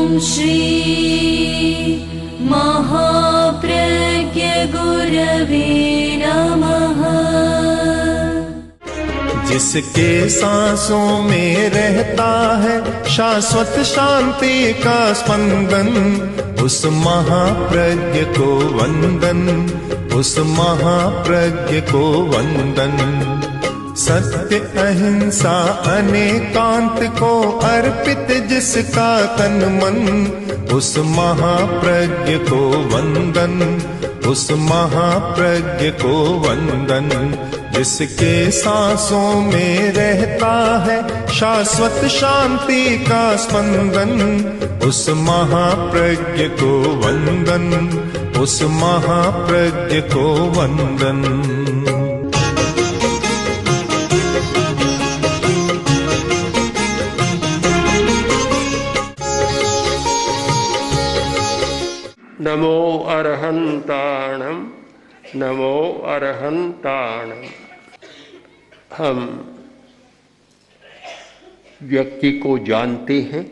श्री महाप्रज्ञ गुरवे नमः। जिसके सांसों में रहता है शाश्वत शांति का स्पंदन, उस महाप्रज्ञ को वंदन, उस महाप्रज्ञ को वंदन। सत्य अहिंसा अनेकांत को अर्पित जिसका तन मन, उस महाप्रज्ञ को वंदन, उस महाप्रज्ञ को वंदन। जिसके सांसों में रहता है शाश्वत शांति का स्पंदन, उस महाप्रज्ञ को वंदन, उस महाप्रज्ञ को वंदन। नमो अरहंताणम, नमो अरहंताणम। हम व्यक्ति को जानते हैं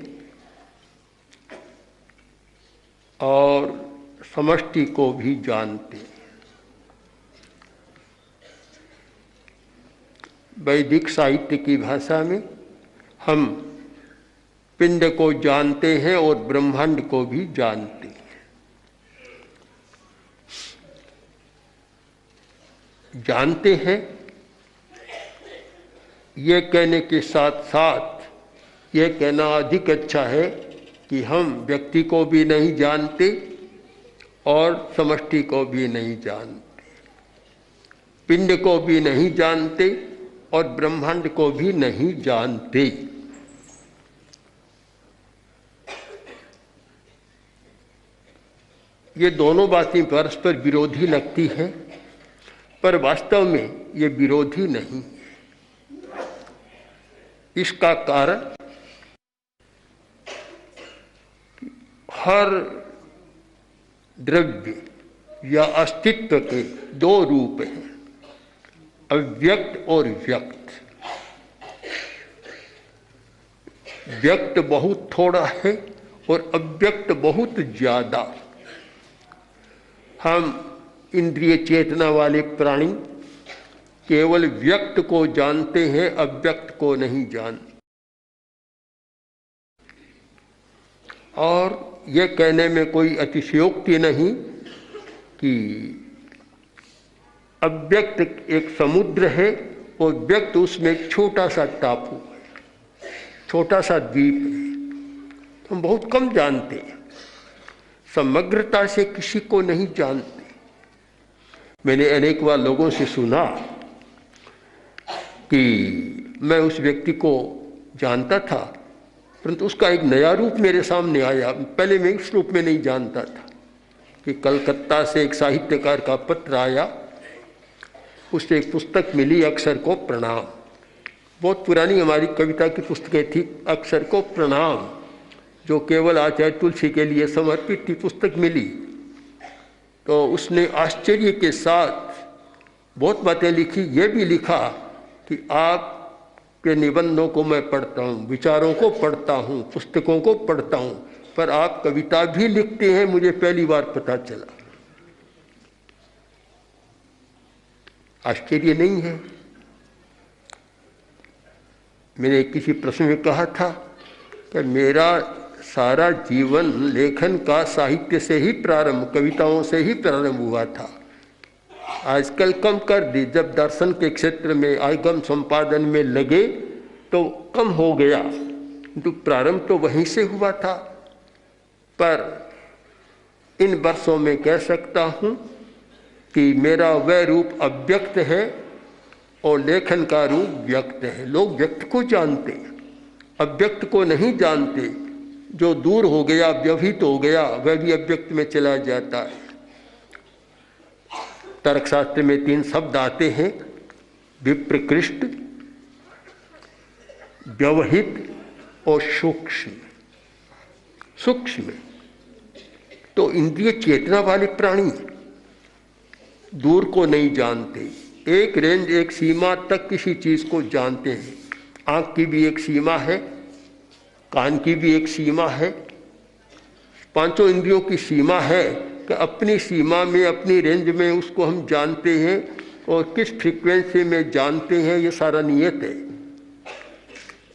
और समष्टि को भी जानते हैं। वैदिक साहित्य की भाषा में हम पिंड को जानते हैं और ब्रह्मांड को भी जानते हैं। जानते हैं ये कहने के साथ साथ ये कहना अधिक अच्छा है कि हम व्यक्ति को भी नहीं जानते और समष्टि को भी नहीं जानते, पिंड को भी नहीं जानते और ब्रह्मांड को भी नहीं जानते। ये दोनों बातें परस्पर विरोधी लगती हैं, पर वास्तव में ये विरोधी नहीं। इसका कारण हर द्रव्य या अस्तित्व के दो रूप हैं, अव्यक्त और व्यक्त। व्यक्त बहुत थोड़ा है और अव्यक्त बहुत ज्यादा। हम इंद्रिय चेतना वाले प्राणी केवल व्यक्त को जानते हैं, अव्यक्त को नहीं जानते। और यह कहने में कोई अतिशयोक्ति नहीं कि अव्यक्त एक समुद्र है और व्यक्त उसमें एक छोटा सा टापू है, छोटा सा द्वीप है। हम बहुत कम जानते हैं, समग्रता से किसी को नहीं जानते। मैंने अनेक बार लोगों से सुना कि मैं उस व्यक्ति को जानता था, परंतु उसका एक नया रूप मेरे सामने आया। पहले मैं इस रूप में नहीं जानता था कि कलकत्ता से एक साहित्यकार का पत्र आया, उससे एक पुस्तक मिली, अक्षर को प्रणाम। बहुत पुरानी हमारी कविता की पुस्तकें थी, अक्षर को प्रणाम, जो केवल आचार्य तुलसी के लिए समर्पित थी, पुस्तक मिली। तो उसने आश्चर्य के साथ बहुत बातें लिखी। ये भी लिखा कि आपके निबंधों को मैं पढ़ता हूँ, विचारों को पढ़ता हूँ, पुस्तकों को पढ़ता हूँ, पर आप कविता भी लिखते हैं, मुझे पहली बार पता चला। आश्चर्य नहीं है? मैंने किसी प्रश्न में कहा था कि मेरा सारा जीवन लेखन का साहित्य से ही प्रारंभ, कविताओं से ही प्रारंभ हुआ था। आजकल कम कर दी, जब दर्शन के क्षेत्र में आगम संपादन में लगे तो कम हो गया, किंतु प्रारंभ तो वहीं से हुआ था। पर इन वर्षों में कह सकता हूँ कि मेरा वह रूप अव्यक्त है और लेखन का रूप व्यक्त है। लोग व्यक्त को जानते हैं, अव्यक्त को नहीं जानते। जो दूर हो गया, व्यवहित हो गया, वह भी अव्यक्त में चला जाता है। तर्कशास्त्र में 3 शब्द आते हैं, विप्रकृष्ट, व्यवहित और सूक्ष्म। सूक्ष्म तो इंद्रिय चेतना वाले प्राणी दूर को नहीं जानते, एक रेंज, एक सीमा तक किसी चीज को जानते हैं। आँख की भी एक सीमा है, कान की भी एक सीमा है, पांचों इंद्रियों की सीमा है कि अपनी सीमा में, अपनी रेंज में उसको हम जानते हैं और किस फ्रीक्वेंसी में जानते हैं, ये सारा नियत है।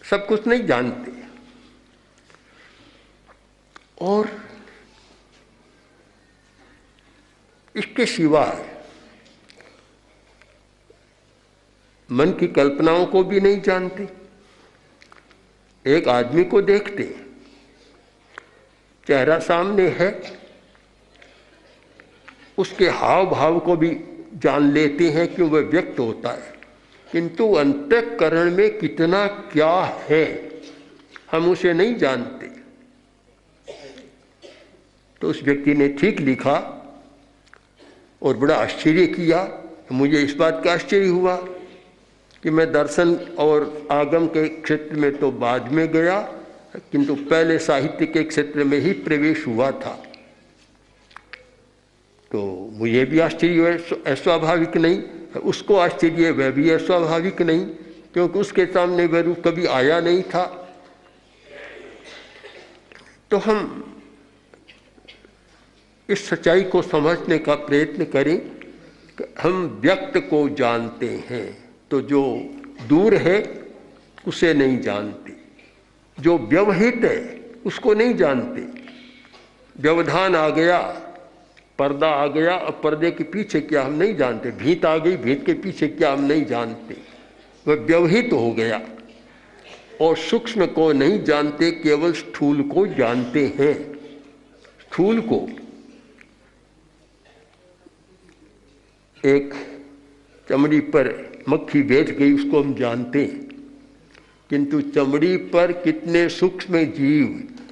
सब कुछ नहीं जानते। और इसके सिवा मन की कल्पनाओं को भी नहीं जानते। एक आदमी को देखते, चेहरा सामने है, उसके हाव भाव को भी जान लेते हैं कि वह व्यक्त होता है, किंतु अंतःकरण में कितना क्या है हम उसे नहीं जानते। तो उस व्यक्ति ने ठीक लिखा और बड़ा आश्चर्य किया। मुझे इस बात का आश्चर्य हुआ कि मैं दर्शन और आगम के क्षेत्र में तो बाद में गया, किंतु पहले साहित्य के क्षेत्र में ही प्रवेश हुआ था। तो मुझे भी आश्चर्य अस्वाभाविक नहीं, उसको आश्चर्य वह भी अस्वाभाविक नहीं, क्योंकि उसके सामने वह रूप कभी आया नहीं था। तो हम इस सच्चाई को समझने का प्रयत्न करें कि हम व्यक्त को जानते हैं, तो जो दूर है उसे नहीं जानते, जो व्यवहित है उसको नहीं जानते। व्यवधान आ गया, पर्दा आ गया, अब पर्दे के पीछे क्या हम नहीं जानते, भीत आ गई, भीत के पीछे क्या हम नहीं जानते, वह व्यवहित हो गया। और सूक्ष्म को नहीं जानते, केवल स्थूल को जानते हैं। स्थूल को एक चमड़ी पर मक्खी बैठ गई उसको हम जानते हैं, किंतु चमड़ी पर कितने सूक्ष्म जीव,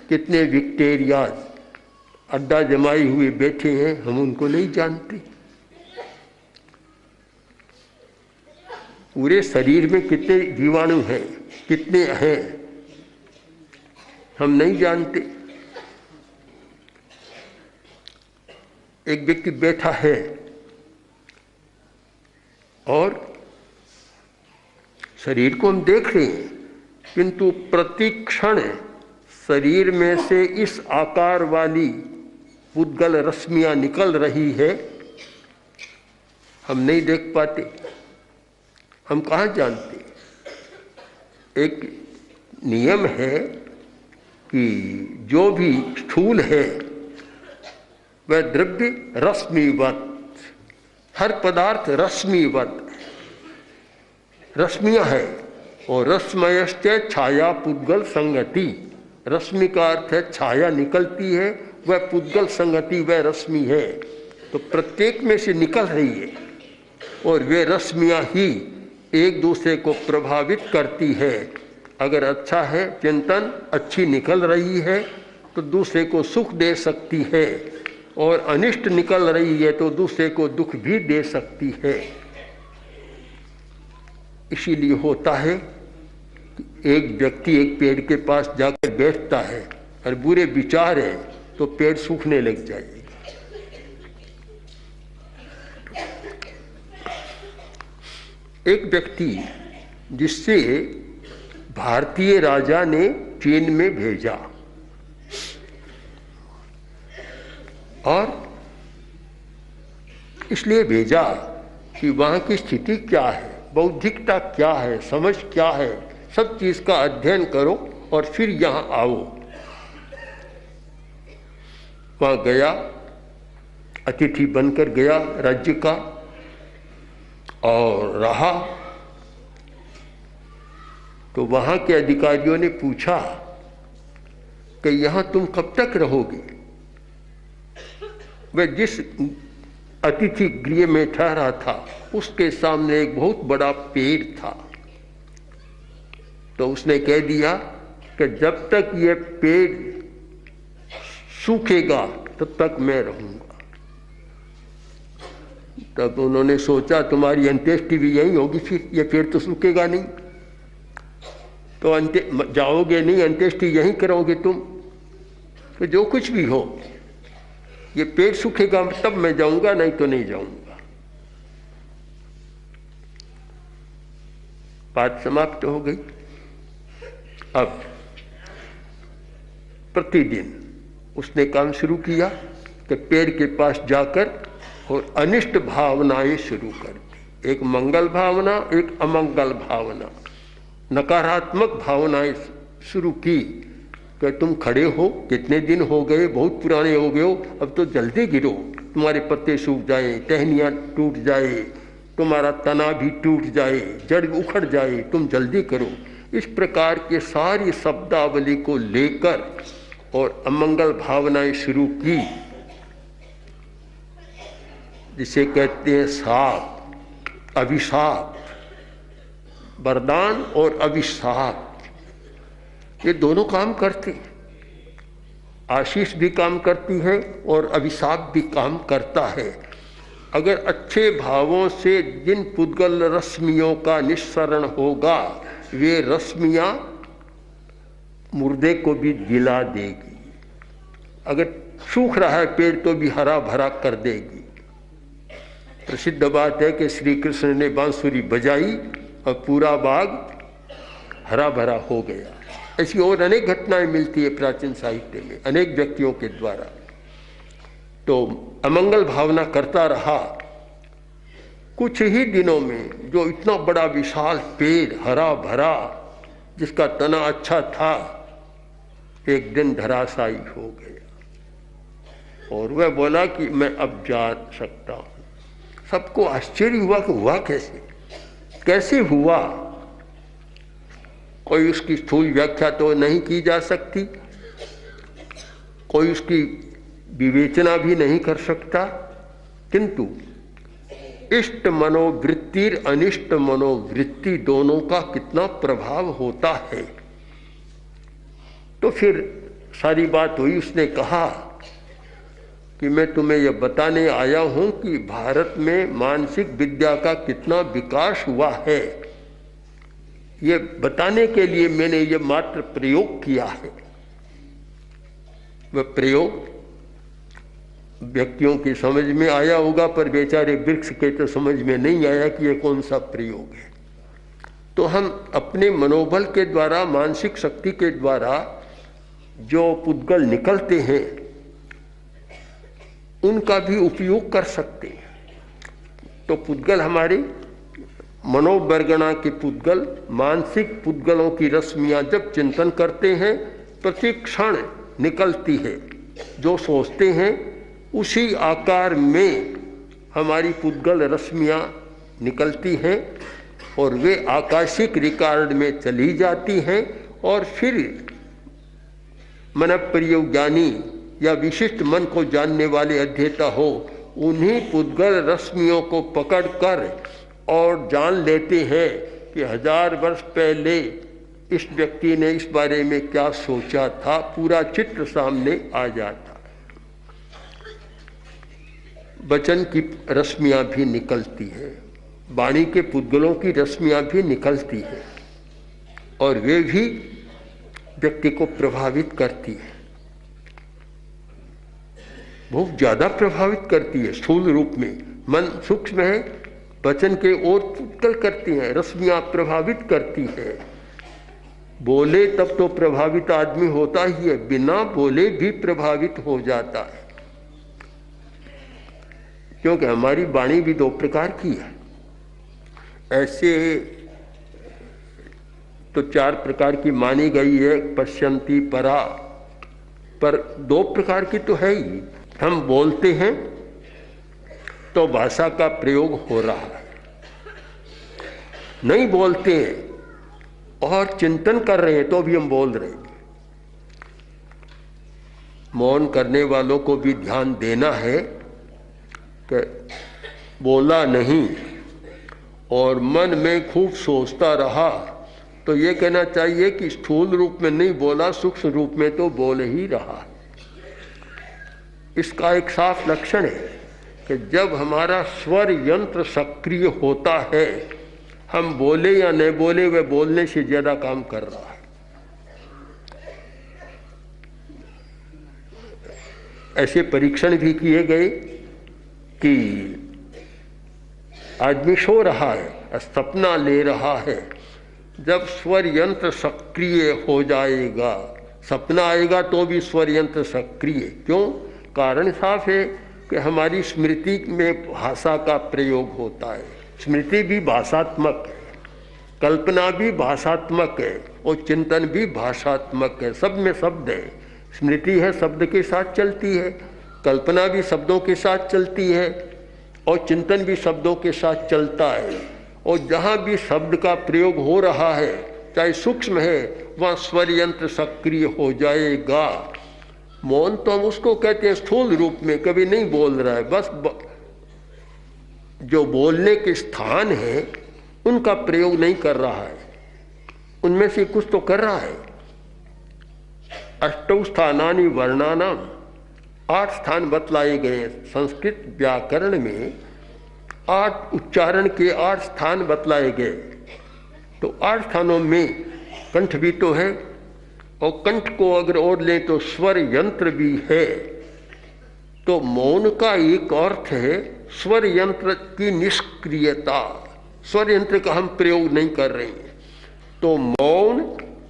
कितने बैक्टीरिया अड्डा जमाए हुए बैठे हैं, हम उनको नहीं जानते। पूरे शरीर में कितने जीवाणु हैं, कितने हैं, हम नहीं जानते। एक व्यक्ति बैठा है और शरीर को हम देख रहे हैं, किंतु प्रतिक्षण शरीर में से इस आकार वाली पुद्गल रश्मियां निकल रही है, हम नहीं देख पाते, हम कहाँ जानते। एक नियम है कि जो भी स्थूल है वह द्रव्य रश्मिवत, हर पदार्थ रश्मिवत, रश्मियां है। और रश्मयश्च छाया पुद्गल संगति, रश्मि का अर्थ है छाया निकलती है, वह पुद्गल संगति, वह रश्मि है। तो प्रत्येक में से निकल रही है और वे रश्मियां ही एक दूसरे को प्रभावित करती है। अगर अच्छा है चिंतन, अच्छी निकल रही है तो दूसरे को सुख दे सकती है, और अनिष्ट निकल रही है तो दूसरे को दुख भी दे सकती है। इसीलिए होता है कि एक व्यक्ति एक पेड़ के पास जाकर बैठता है और बुरे विचार हैं तो पेड़ सूखने लग जाएगा। एक व्यक्ति जिससे भारतीय राजा ने चीन में भेजा और इसलिए भेजा कि वहाँ की स्थिति क्या है, बौद्धिकता क्या है, समझ क्या है, सब चीज़ का अध्ययन करो और फिर यहाँ आओ। वहाँ गया, अतिथि बनकर गया राज्य का और रहा। तो वहाँ के अधिकारियों ने पूछा कि यहाँ तुम कब तक रहोगे। वह जिस अतिथि गृह में ठहरा था उसके सामने एक बहुत बड़ा पेड़ था। तो उसने कह दिया कि जब तक ये पेड़ सूखेगा तब तक मैं रहूंगा। तब उन्होंने सोचा तुम्हारी अंत्येष्टि भी यही होगी, फिर ये पेड़ तो सूखेगा नहीं, तो जाओगे नहीं, अंत्येष्टि यहीं करोगे तुम। तो जो कुछ भी हो, ये पेड़ सूखेगा तब मैं जाऊंगा, नहीं तो नहीं जाऊंगा। बात समाप्त हो गई। अब प्रतिदिन उसने काम शुरू किया कि पेड़ के पास जाकर और अनिष्ट भावनाएं शुरू कर दी। एक मंगल भावना, एक अमंगल भावना, नकारात्मक भावनाएं शुरू की कि तुम खड़े हो, कितने दिन हो गए, बहुत पुराने हो गए हो, अब तो जल्दी गिरो, तुम्हारे पत्ते सूख जाए, टहनियाँ टूट जाए, तुम्हारा तना भी टूट जाए, जड़ उखड़ जाए, तुम जल्दी करो। इस प्रकार के सारी शब्दावली को लेकर और अमंगल भावनाएं शुरू की, जिसे कहते हैं शाप, अभिशाप। वरदान और अभिशाप ये दोनों काम करते हैं। आशीष भी काम करती है और अभिशाप भी काम करता है। अगर अच्छे भावों से जिन पुद्गल रश्मियों का निस्सरण होगा, वे रश्मियाँ मुर्दे को भी जिला देगी। अगर सूख रहा है पेड़ तो भी हरा भरा कर देगी। प्रसिद्ध बात है कि श्री कृष्ण ने बांसुरी बजाई और पूरा बाग हरा भरा हो गया। ऐसी और अनेक घटनाएं मिलती है प्राचीन साहित्य में, अनेक व्यक्तियों के द्वारा। तो अमंगल भावना करता रहा। कुछ ही दिनों में जो इतना बड़ा विशाल पेड़ हरा भरा, जिसका तना अच्छा था, एक दिन धराशायी हो गया। और वह बोला कि मैं अब जा सकता हूं। सबको आश्चर्य हुआ कि हुआ कैसे, कैसे हुआ। कोई उसकी स्थूल व्याख्या तो नहीं की जा सकती, कोई उसकी विवेचना भी नहीं कर सकता, किंतु इष्ट मनोवृत्ति अनिष्ट मनोवृत्ति दोनों का कितना प्रभाव होता है। तो फिर सारी बात हुई। उसने कहा कि मैं तुम्हें यह बताने आया हूं कि भारत में मानसिक विद्या का कितना विकास हुआ है, ये बताने के लिए मैंने ये मात्र प्रयोग किया है। वह प्रयोग व्यक्तियों की समझ में आया होगा, पर बेचारे वृक्ष के तो समझ में नहीं आया कि ये कौन सा प्रयोग है। तो हम अपने मनोबल के द्वारा, मानसिक शक्ति के द्वारा जो पुद्गल निकलते हैं, उनका भी उपयोग कर सकते हैं। तो पुद्गल हमारे मनोवर्गणा के पुद्गल, मानसिक पुद्गलों की रश्मियां जब चिंतन करते हैं, प्रति क्षण निकलती है। जो सोचते हैं उसी आकार में हमारी पुद्गल रश्मियां निकलती हैं और वे आकाशिक रिकॉर्ड में चली जाती हैं। और फिर मन प्रयोज्ञानी या विशिष्ट मन को जानने वाले अध्येता हो, उन्हीं पुद्गल रश्मियों को पकड़कर और जान लेते हैं कि 1000 वर्ष पहले इस व्यक्ति ने इस बारे में क्या सोचा था। पूरा चित्र सामने आ जाता। वचन की रश्मियां भी निकलती है, वाणी के पुद्गलों की रश्मियां भी निकलती है, और वे भी व्यक्ति को प्रभावित करती है, बहुत ज्यादा प्रभावित करती है। स्थूल रूप में मन सूक्ष्म है, वचन के ओर पुद्गल करती हैं, रश्मियां प्रभावित करती है। बोले तब तो प्रभावित आदमी होता ही है, बिना बोले भी प्रभावित हो जाता है। क्योंकि हमारी वाणी भी 2 प्रकार की है। ऐसे तो 4 प्रकार की मानी गई है, पश्यंती, परा, पर 2 प्रकार की तो है ही। हम बोलते हैं तो भाषा का प्रयोग हो रहा है, नहीं बोलते हैं और चिंतन कर रहे हैं तो भी हम बोल रहे हैं। मौन करने वालों को भी ध्यान देना है कि बोला नहीं और मन में खूब सोचता रहा, तो ये कहना चाहिए कि स्थूल रूप में नहीं बोला, सूक्ष्म रूप में तो बोल ही रहा। इसका एक साफ लक्षण है कि जब हमारा स्वर यंत्र सक्रिय होता है, हम बोले या नहीं बोले, वह बोलने से ज्यादा काम कर रहा है। ऐसे परीक्षण भी किए गए कि आदमी सो रहा है, सपना ले रहा है, जब स्वर यंत्र सक्रिय हो जाएगा सपना आएगा तो भी स्वर यंत्र सक्रिय। क्यों? कारण साफ है कि हमारी स्मृति में भाषा का प्रयोग होता है। स्मृति भी भाषात्मक है, कल्पना भी भाषात्मक है और चिंतन भी भाषात्मक है। सब में शब्द है। स्मृति है शब्द के साथ चलती है, कल्पना भी शब्दों के साथ चलती है और चिंतन भी शब्दों के साथ चलता है। और जहाँ भी शब्द का प्रयोग हो रहा है, चाहे सूक्ष्म है, वहाँ स्वर यंत्र सक्रिय हो जाएगा। मौन तो हम उसको कहते हैं स्थूल रूप में, कभी नहीं बोल रहा है, बस जो बोलने के स्थान है उनका प्रयोग नहीं कर रहा है, उनमें से कुछ तो कर रहा है। अष्टौ स्थानानि वर्णानाम, 8 स्थान बतलाए गए। संस्कृत व्याकरण में 8 उच्चारण के 8 स्थान बतलाए गए। तो 8 स्थानों में कंठ भी तो है, और कंठ को अगर ओढ़ लें तो स्वर यंत्र भी है। तो मौन का एक अर्थ है स्वर यंत्र की निष्क्रियता। स्वर यंत्र का हम प्रयोग नहीं कर रहे हैं। तो मौन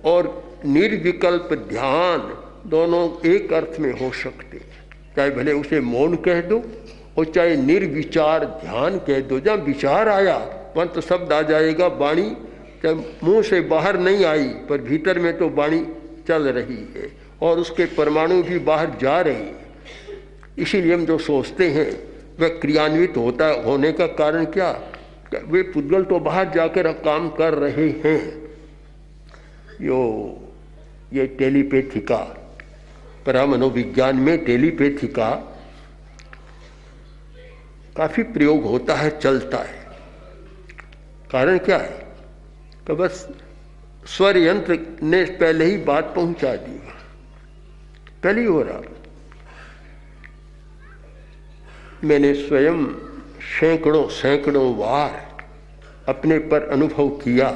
और निर्विकल्प ध्यान दोनों एक अर्थ में हो सकते हैं। चाहे भले उसे मौन कह दो और चाहे निर्विचार ध्यान कह दो। जहाँ विचार आया वहाँ तो शब्द आ जाएगा। वाणी चाहे मुंह से बाहर नहीं आई पर भीतर में तो वाणी चल रही है और उसके परमाणु भी बाहर जा रहे हैं। इसीलिए हम जो सोचते हैं वह क्रियान्वित होने का कारण क्या? वे पुद्गल तो बाहर जाकर काम कर रहे हैं। ये टेलीपैथी का, परामनोविज्ञान में टेलीपैथी का काफ़ी प्रयोग होता है, चलता है। कारण क्या है कि बस स्वर यंत्र ने पहले ही बात पहुंचा दी, पहले ही हो रहा। मैंने स्वयं सैकड़ों बार अपने पर अनुभव किया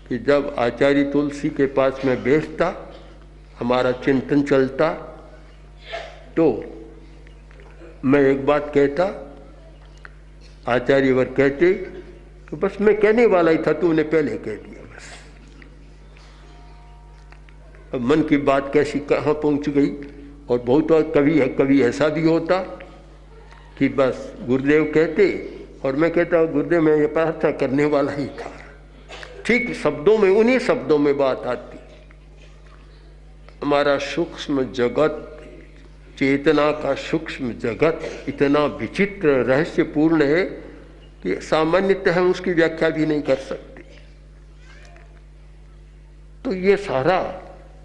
कि जब आचार्य तुलसी के पास मैं बैठता, हमारा चिंतन चलता, तो मैं एक बात कहता, आचार्यवर कहते तो बस मैं कहने वाला ही था, तूने पहले कह दिया। बस अब मन की बात कैसी कहाँ पहुँच गई। और बहुत बार कभी ऐसा भी होता कि बस गुरुदेव कहते और मैं कहता गुरुदेव मैं ये प्रार्थना करने वाला ही था। ठीक शब्दों में, उन्हीं शब्दों में बात आती। हमारा सूक्ष्म जगत, चेतना का सूक्ष्म जगत इतना विचित्र रहस्यपूर्ण है कि सामान्यतः हम उसकी व्याख्या भी नहीं कर सकते। तो ये सारा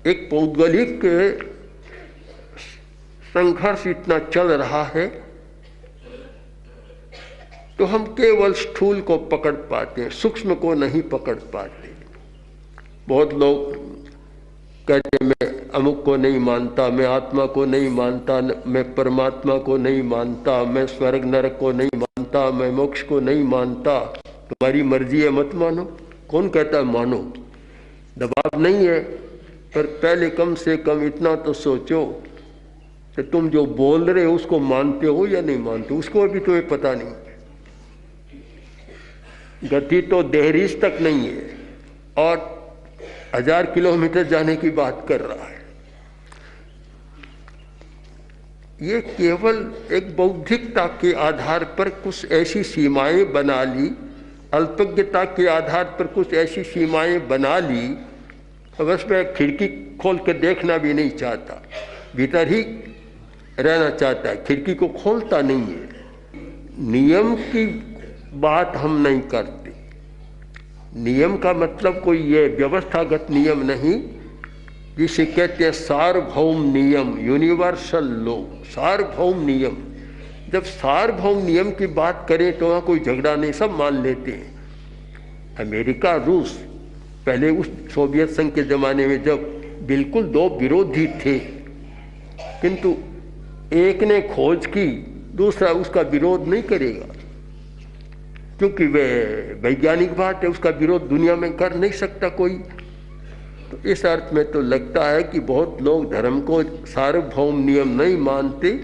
एक पौद्गलिक संघर्ष इतना चल रहा है, तो हम केवल स्थूल को पकड़ पाते हैं, सूक्ष्म को नहीं पकड़ पाते। बहुत लोग कहते मैं अमुक को नहीं मानता, मैं आत्मा को नहीं मानता, मैं परमात्मा को नहीं मानता, मैं स्वर्ग नरक को नहीं मानता, मैं मोक्ष को नहीं मानता। तुम्हारी मर्जी है, मत मानो। कौन कहता है मानो? दबाव नहीं है, पर पहले कम से कम इतना तो सोचो कि तुम जो बोल रहे हो उसको मानते हो या नहीं मानते। उसको अभी तुम्हें पता नहीं। गति तो देहरीज तक नहीं है और 1000 किलोमीटर जाने की बात कर रहा है। ये केवल एक बौद्धिकता के आधार पर कुछ ऐसी सीमाएं बना ली, अल्पज्ञता के आधार पर कुछ ऐसी सीमाएं बना ली। बस मैं खिड़की खोल कर देखना भी नहीं चाहता, भीतर ही रहना चाहता है, खिड़की को खोलता नहीं है। नियम की बात हम नहीं करते। नियम का मतलब कोई ये व्यवस्थागत नियम नहीं, जिसे कहते हैं सार्वभौम नियम, यूनिवर्सल लॉ, सार्वभौम नियम। जब सार्वभौम नियम की बात करें तो वहाँ कोई झगड़ा नहीं, सब मान लेते हैं। अमेरिका, रूस, पहले उस सोवियत संघ के ज़माने में जब बिल्कुल दो विरोधी थे, किंतु एक ने खोज की, दूसरा उसका विरोध नहीं करेगा, क्योंकि वह वैज्ञानिक बात है, उसका विरोध दुनिया में कर नहीं सकता कोई। तो इस अर्थ में तो लगता है कि बहुत लोग धर्म को सार्वभौम नियम नहीं मानते,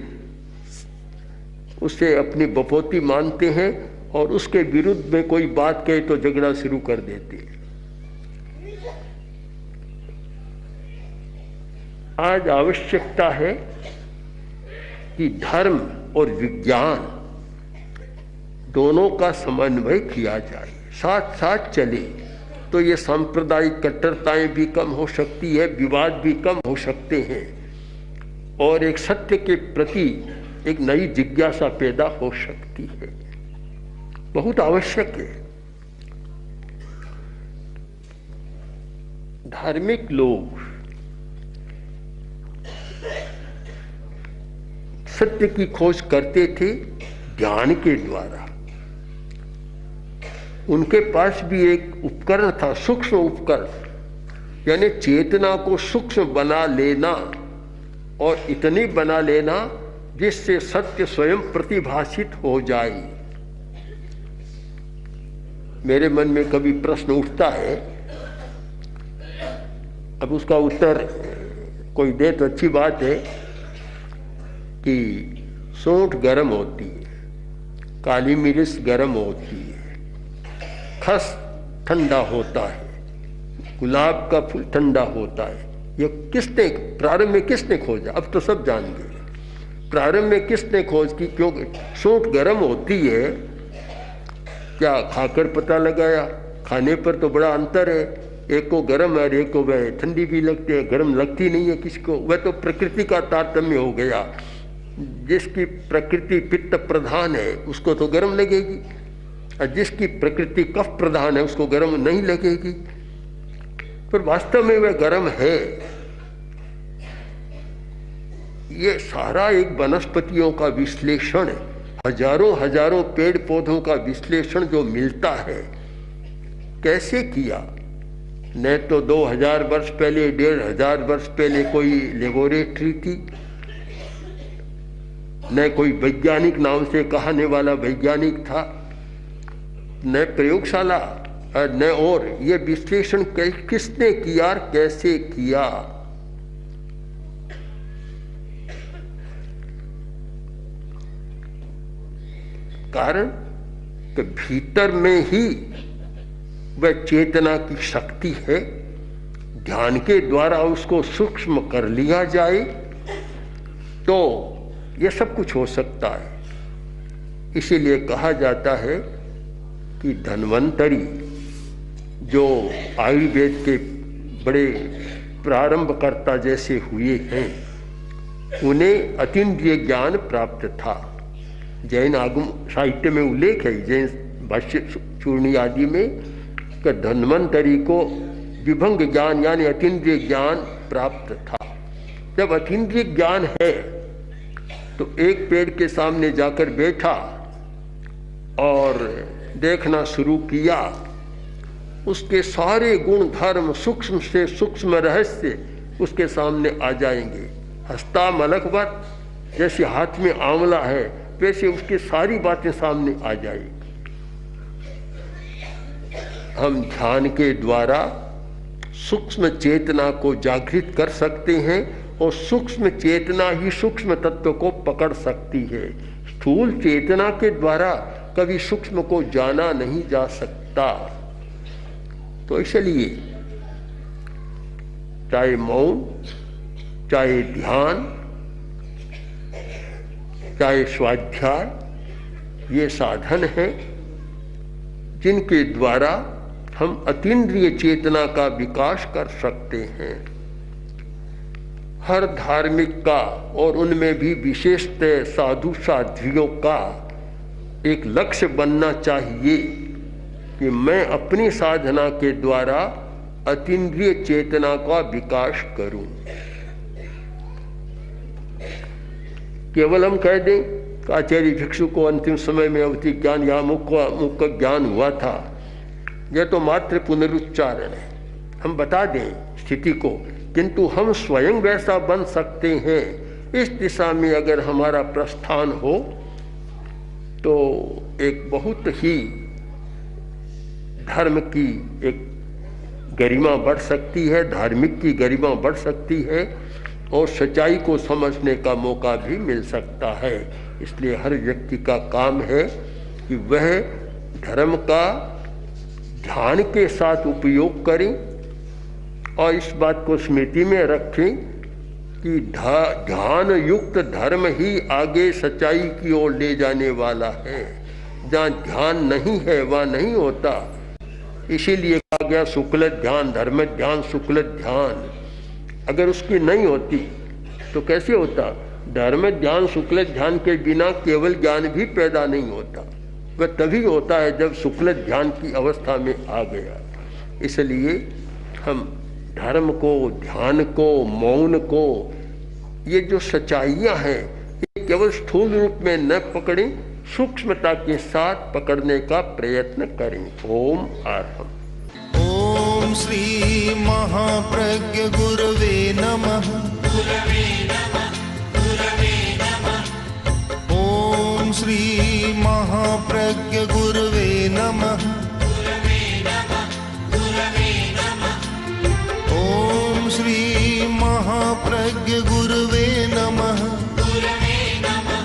उसे अपनी बपोती मानते हैं और उसके विरुद्ध में कोई बात कहे तो झगड़ा शुरू कर देते हैं। आज आवश्यकता है कि धर्म और विज्ञान दोनों का समन्वय किया जाए, साथ साथ चले, तो ये सांप्रदायिक कट्टरताएं भी कम हो सकती है, विवाद भी कम हो सकते हैं और एक सत्य के प्रति एक नई जिज्ञासा पैदा हो सकती है। बहुत आवश्यक है। धार्मिक लोग सत्य की खोज करते थे ज्ञान के द्वारा। उनके पास भी एक उपकरण था, सूक्ष्म उपकरण, यानी चेतना को सूक्ष्म बना लेना और इतनी बना लेना जिससे सत्य स्वयं प्रतिभाषित हो जाए। मेरे मन में कभी प्रश्न उठता है, अब उसका उत्तर कोई दे तो अच्छी बात है, कि सूंठ गर्म होती है, काली मिर्च गर्म होती है, खस ठंडा होता है, गुलाब का फूल ठंडा होता है। ये किसने प्रारंभ में किसने खोजा? अब तो सब जान गए। प्रारंभ में किसने खोज की? क्योंकि सूंठ गर्म होती है, क्या खाकर पता लगाया? खाने पर तो बड़ा अंतर है, एक को गर्म है और एक को वह ठंडी भी लगती है, गर्म लगती नहीं है किसको। वह तो प्रकृति का तारतम्य हो गया। जिसकी प्रकृति पित्त प्रधान है उसको तो गर्म लगेगी, और जिसकी प्रकृति कफ प्रधान है उसको गर्म नहीं लगेगी। पर वास्तव में वह गर्म है। ये सारा एक वनस्पतियों का विश्लेषण है, हजारों हजारों पेड़ पौधों का विश्लेषण जो मिलता है। कैसे किया? न तो 2000 वर्ष पहले, 1500 वर्ष पहले कोई लेबोरेटरी थी, न कोई वैज्ञानिक नाम से कहने वाला वैज्ञानिक था, न प्रयोगशाला और न और। ये विश्लेषण किसने किया और कैसे किया? कारण कि भीतर में ही वह चेतना की शक्ति है। ध्यान के द्वारा उसको सूक्ष्म कर लिया जाए तो यह सब कुछ हो सकता है। इसीलिए कहा जाता है कि धन्वंतरी जो आयुर्वेद के बड़े प्रारंभकर्ता जैसे हुए हैं, उन्हें अतीन्द्रिय ज्ञान प्राप्त था। जैन आगम साहित्य में उल्लेख है, जैन भाष्य चूर्णी आदि में, कि धन्वंतरी को विभंग ज्ञान यानी अतीन्द्रिय ज्ञान प्राप्त था। जब अतीन्द्रिय ज्ञान है तो एक पेड़ के सामने जाकर बैठा और देखना शुरू किया, उसके सारे गुण धर्म, सूक्ष्म से सूक्ष्म रहस्य उसके सामने आ जाएंगे। हस्ता मलकवत, जैसे हाथ में आंवला है वैसे उसकी सारी बातें सामने आ जाएगी। हम ध्यान के द्वारा सूक्ष्म चेतना को जागृत कर सकते हैं और सूक्ष्म चेतना ही सूक्ष्म तत्व को पकड़ सकती है। स्थूल चेतना के द्वारा कभी सूक्ष्म को जाना नहीं जा सकता। तो इसलिए चाहे मौन, चाहे ध्यान, चाहे स्वाध्याय, ये साधन हैं जिनके द्वारा हम अतीन्द्रिय चेतना का विकास कर सकते हैं। हर धार्मिक का और उनमें भी विशेषतः साधु साध्वियों का एक लक्ष्य बनना चाहिए कि मैं अपनी साधना के द्वारा अतीन्द्रिय चेतना का विकास करूं। केवल हम कह दें कि आचार्य भिक्षु को अंतिम समय में अवधि ज्ञान या मुख ज्ञान हुआ था, यह तो मात्र पुनरुच्चारण है। हम बता दें स्थिति को, किंतु हम स्वयं वैसा बन सकते हैं। इस दिशा में अगर हमारा प्रस्थान हो तो एक बहुत ही धर्म की एक गरिमा बढ़ सकती है, धार्मिक की गरिमा बढ़ सकती है और सच्चाई को समझने का मौका भी मिल सकता है। इसलिए हर व्यक्ति का काम है कि वह धर्म का ध्यान के साथ उपयोग करें और इस बात को स्मृति में रखें कि ध्यान युक्त धर्म ही आगे सच्चाई की ओर ले जाने वाला है। जहाँ ध्यान नहीं है वहाँ नहीं होता। इसीलिए कहा गया शुक्ल ध्यान, धर्म ध्यान, शुक्ल ध्यान। अगर उसकी नहीं होती तो कैसे होता? धर्म ध्यान शुक्ल ध्यान के बिना केवल ज्ञान भी पैदा नहीं होता। वह तभी होता है जब शुक्ल ध्यान की अवस्था में आ गया। इसलिए हम धर्म को, ध्यान को, मौन को, ये जो सच्चाइयाँ हैं, ये केवल स्थूल रूप में न पकड़ें, सूक्ष्मता के साथ पकड़ने का प्रयत्न करें। ओम आर्हम। ओम श्री महाप्रज्ञ गुरवे नमः।